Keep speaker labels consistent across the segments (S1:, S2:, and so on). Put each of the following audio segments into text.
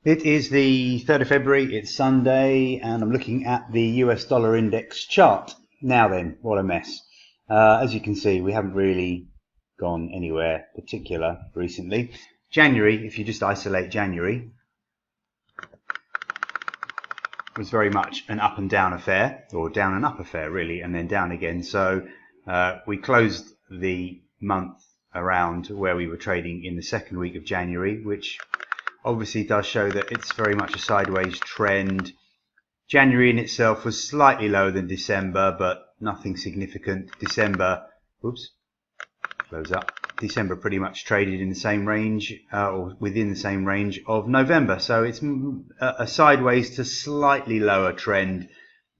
S1: It is the 3rd of February, it's Sunday, and I'm looking at the US dollar index chart. Now then, what a mess. As you can see, we haven't really gone anywhere particular recently. January, if you just isolate January, was very much an up and down affair, or down and up affair really, and then down again. So we closed the month around where we were trading in the second week of January, which obviously does show that it's very much a sideways trend. January in itself was slightly lower than December, but nothing significant. December, oops, close up. December pretty much traded in the same range, or within the same range of November. So it's a sideways to slightly lower trend,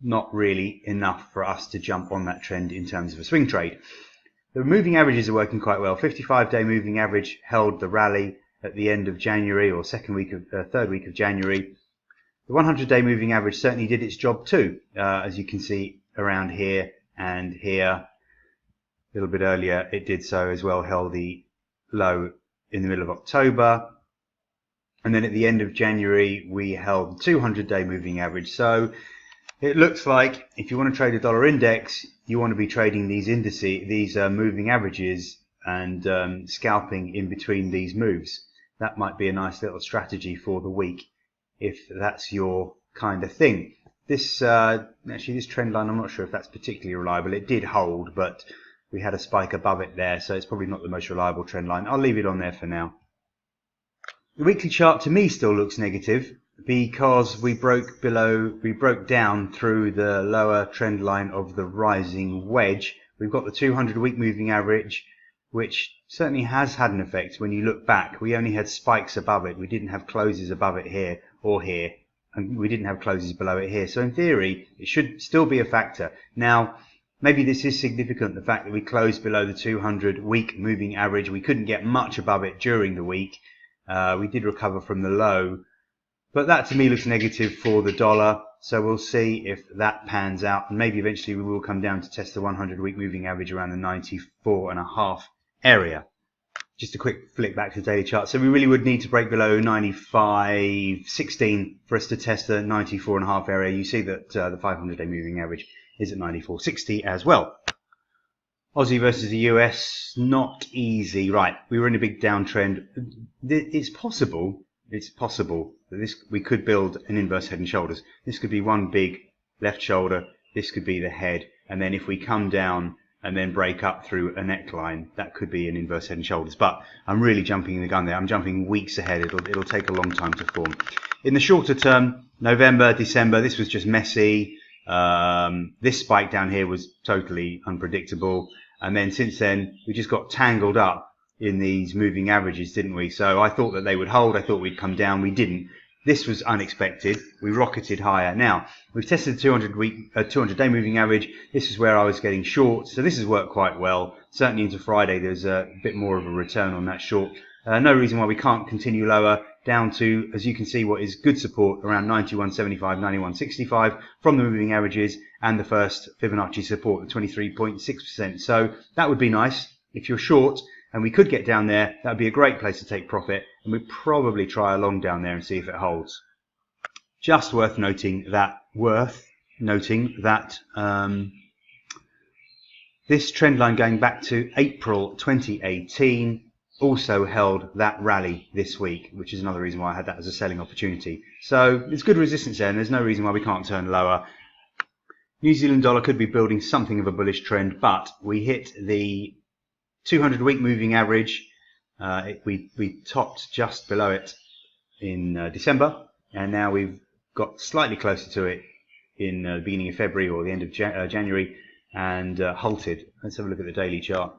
S1: not really enough for us to jump on that trend in terms of a swing trade. The moving averages are working quite well. 55-day moving average held the rally at the end of January, or third week of January. The 100-day moving average certainly did its job too, as you can see around here and here. A little bit earlier it did so as well, held the low in the middle of October, and then at the end of January we held the 200-day moving average. So it looks like if you want to trade a dollar index, you want to be trading these indices, these moving averages, and scalping in between these moves. That might be a nice little strategy for the week if that's your kind of thing. This actually, this trend line, I'm not sure if that's particularly reliable. It did hold, but we had a spike above it there, so it's probably not the most reliable trend line. I'll leave it on there for now. The weekly chart to me still looks negative because we broke down through the lower trend line of the rising wedge. We've got the 200-week moving average, which certainly has had an effect. When you look back, we only had spikes above it. We didn't have closes above it here or here, and we didn't have closes below it here. So in theory, it should still be a factor. Now, maybe this is significant, the fact that we closed below the 200-week moving average. We couldn't get much above it during the week. We did recover from the low, but that to me looks negative for the dollar. So we'll see if that pans out, and maybe eventually we will come down to test the 100-week moving average around the 94.5 area. Just a quick flick back to the daily chart. So we really would need to break below 95.16 for us to test the 94.5 area. You see that the 500-day moving average is at 94.60 as well. Aussie versus the US, not easy. Right, we were in a big downtrend. It's possible that we could build an inverse head and shoulders. This could be one big left shoulder. This could be the head. And then if we come down and then break up through a neckline, that could be an inverse head and shoulders. But I'm really jumping the gun there. I'm jumping weeks ahead. It'll take a long time to form. In the shorter term, November, December, this was just messy. This spike down here was totally unpredictable. And then since then, we just got tangled up in these moving averages, didn't we? So I thought that they would hold. I thought we'd come down. We didn't. This was unexpected. We rocketed higher. Now, we've tested the 200-day moving average. This is where I was getting short. So this has worked quite well. Certainly into Friday, there's a bit more of a return on that short. No reason why we can't continue lower down to, as you can see, what is good support around 91.75, 91.65 from the moving averages, and the first Fibonacci support, the 23.6%. So that would be nice if you're short. And we could get down there. That would be a great place to take profit, and we'd probably try a long down there and see if it holds. Just worth noting that this trend line going back to April 2018 also held that rally this week, which is another reason why I had that as a selling opportunity. So there's good resistance there, and there's no reason why we can't turn lower. New Zealand dollar could be building something of a bullish trend, but we hit the 200-week moving average. We topped just below it in December, and now we've got slightly closer to it in the beginning of February or the end of January, and halted. Let's have a look at the daily chart,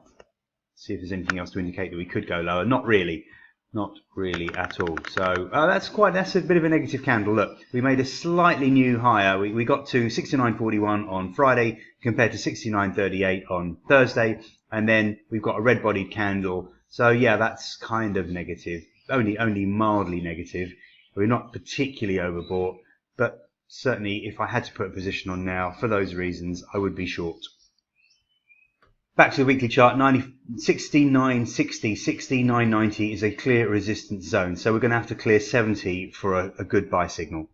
S1: see if there's anything else to indicate that we could go lower. Not really at all. So that's a bit of a negative candle. Look, we made a slightly new higher. We got to 69.41 on Friday compared to 69.38 on Thursday. And then we've got a red-bodied candle. So yeah, that's kind of negative, only mildly negative. We're not particularly overbought, but certainly if I had to put a position on now, for those reasons, I would be short. Back to the weekly chart, 69.60, 69.90 is a clear resistance zone. So we're going to have to clear 70 for a good buy signal.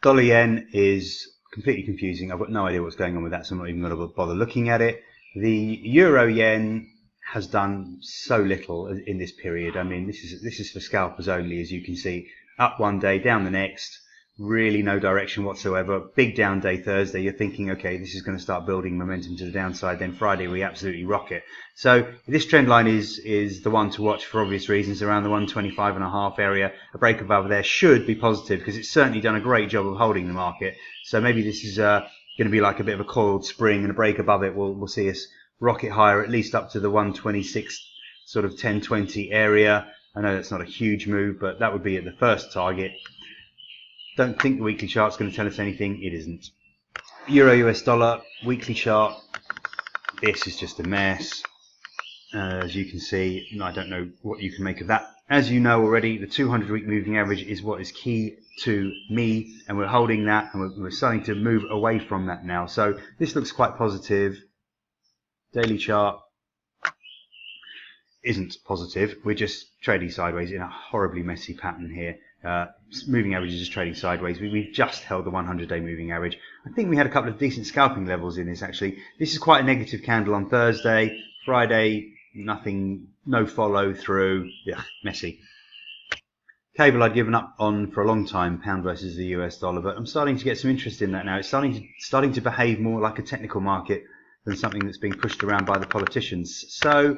S1: Dollar yen is completely confusing. I've got no idea what's going on with that, so I'm not even going to bother looking at it. The euro yen has done so little in this period. I mean, this is for scalpers only, as you can see. Up one day, down the next. Really no direction whatsoever. Big down day Thursday. You're thinking, okay, this is going to start building momentum to the downside. Then Friday we absolutely rock it. So this trend line is the one to watch for obvious reasons. Around the 125.5 area, a break above there should be positive because it's certainly done a great job of holding the market. So maybe this is going to be like a bit of a coiled spring, and a break above it will see us rocket higher, at least up to the 126 sort of 1020 area. I know that's not a huge move, but that would be at the first target. Don't think the weekly chart's going to tell us anything. It isn't. Euro US dollar weekly chart. This is just a mess. As you can see, I don't know what you can make of that. As you know already, the 200-week moving average is what is key to me, and we're holding that, and we're starting to move away from that now. So this looks quite positive. Daily chart isn't positive. We're just trading sideways in a horribly messy pattern here. Moving average is just trading sideways. We've just held the 100-day moving average. I think we had a couple of decent scalping levels in this actually. This is quite a negative candle on Thursday. Friday, nothing, no follow through. Yeah, messy. Cable I'd given up on for a long time, pound versus the US dollar, but I'm starting to get some interest in that now. It's starting to behave more like a technical market than something that's being pushed around by the politicians. So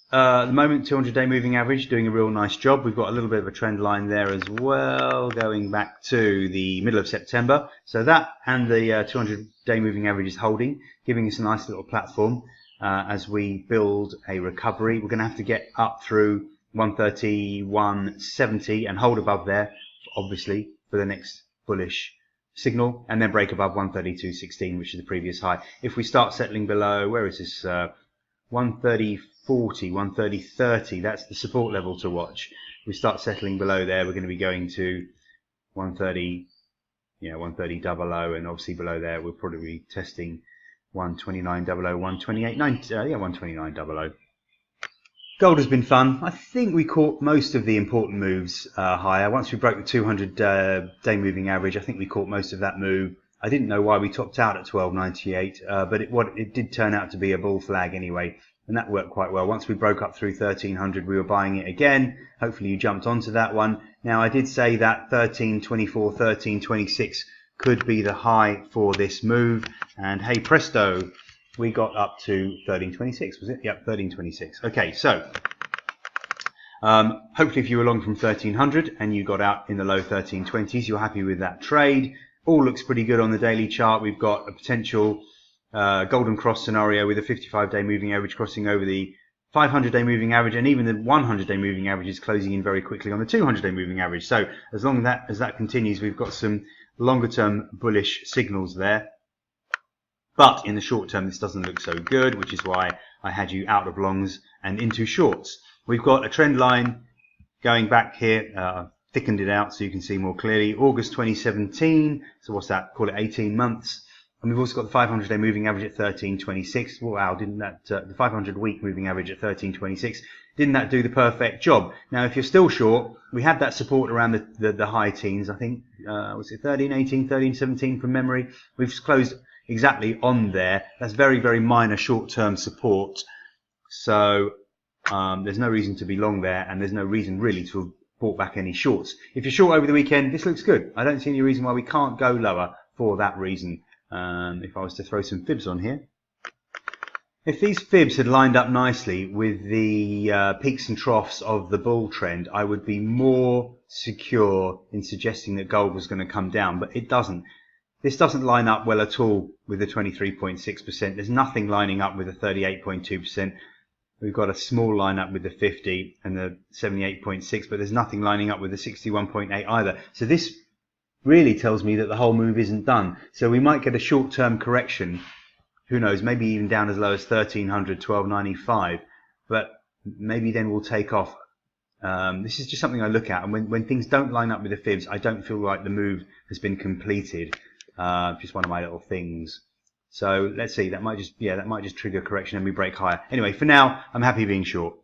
S1: at the moment, 200-day moving average doing a real nice job. We've got a little bit of a trend line there as well, going back to the middle of September. So that and the 200-day moving average is holding, giving us a nice little platform as we build a recovery. We're going to have to get up through 131.70 and hold above there, obviously, for the next bullish signal, and then break above 132.16, which is the previous high. If we start settling below, where is this? 130.40, 130.30, that's the support level to watch. If we start settling below there, we're going to be going to 130, 130.00, and obviously below there we'll probably be testing 129.00, 128.90, 129.00. Gold has been fun. I think we caught most of the important moves higher. Once we broke the 200-day moving average, I think we caught most of that move. I didn't know why we topped out at 12.98, but it did turn out to be a bull flag anyway, and that worked quite well. Once we broke up through 1300, we were buying it again. Hopefully you jumped onto that one. Now I did say that 1324, 1326 could be the high for this move, and hey presto, we got up to 1326, was it? Yep, 1326. Okay, so hopefully if you were long from 1300 and you got out in the low 1320s, you're happy with that trade. All looks pretty good on the daily chart. We've got a potential golden cross scenario with a 55-day moving average crossing over the 500-day moving average, and even the 100-day moving average is closing in very quickly on the 200-day moving average. So as long as that continues, we've got some longer-term bullish signals there. But in the short term, this doesn't look so good, which is why I had you out of longs and into shorts. We've got a trend line going back here. Thickened it out so you can see more clearly. August 2017, so what's that? Call it 18 months. And we've also got the 500-day moving average at 1326. Wow, didn't that, the 500-week moving average at 1326, didn't that do the perfect job? Now, if you're still short, we had that support around the high teens, I think, was it 1318, 1317 from memory? We've closed exactly on there. That's very, very minor short-term support. So there's no reason to be long there, and there's no reason really to have bought back any shorts. If you're short over the weekend, this looks good. I don't see any reason why we can't go lower for that reason. If I was to throw some fibs on here, if these fibs had lined up nicely with the peaks and troughs of the bull trend, I would be more secure in suggesting that gold was going to come down, but it doesn't. This doesn't line up well at all with the 23.6%. There's nothing lining up with the 38.2%. We've got a small lineup with the 50 and the 78.6, but there's nothing lining up with the 61.8 either. So this really tells me that the whole move isn't done. So we might get a short-term correction. Who knows? Maybe even down as low as 1300, 1295. But maybe then we'll take off. This is just something I look at, and when things don't line up with the fibs, I don't feel like the move has been completed. Just one of my little things. So let's see, that might just trigger a correction and we break higher. Anyway, for now, I'm happy being short.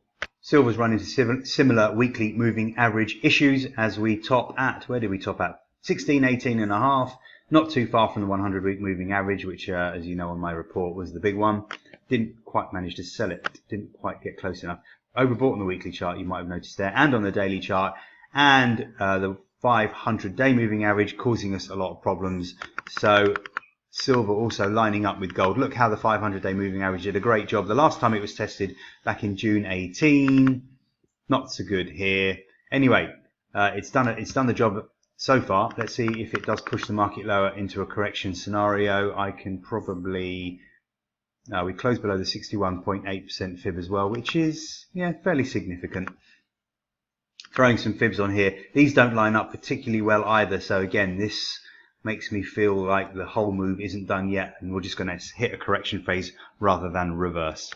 S1: Silver's run into similar weekly moving average issues as we top at, where did we top at? 16.18.5, not too far from the 100-week moving average, which, as you know on my report, was the big one. Didn't quite manage to sell it, didn't quite get close enough. Overbought on the weekly chart, you might have noticed there, and on the daily chart, and the 500-day moving average causing us a lot of problems. So silver also lining up with gold. Look how the 500-day moving average did a great job. The last time it was tested back in June 18, not so good here. Anyway, it's done the job so far. Let's see if it does push the market lower into a correction scenario. I can probably, we closed below the 61.8% fib as well, which is fairly significant. Throwing some fibs on here. These don't line up particularly well either. So again, this makes me feel like the whole move isn't done yet, and we're just going to hit a correction phase rather than reverse.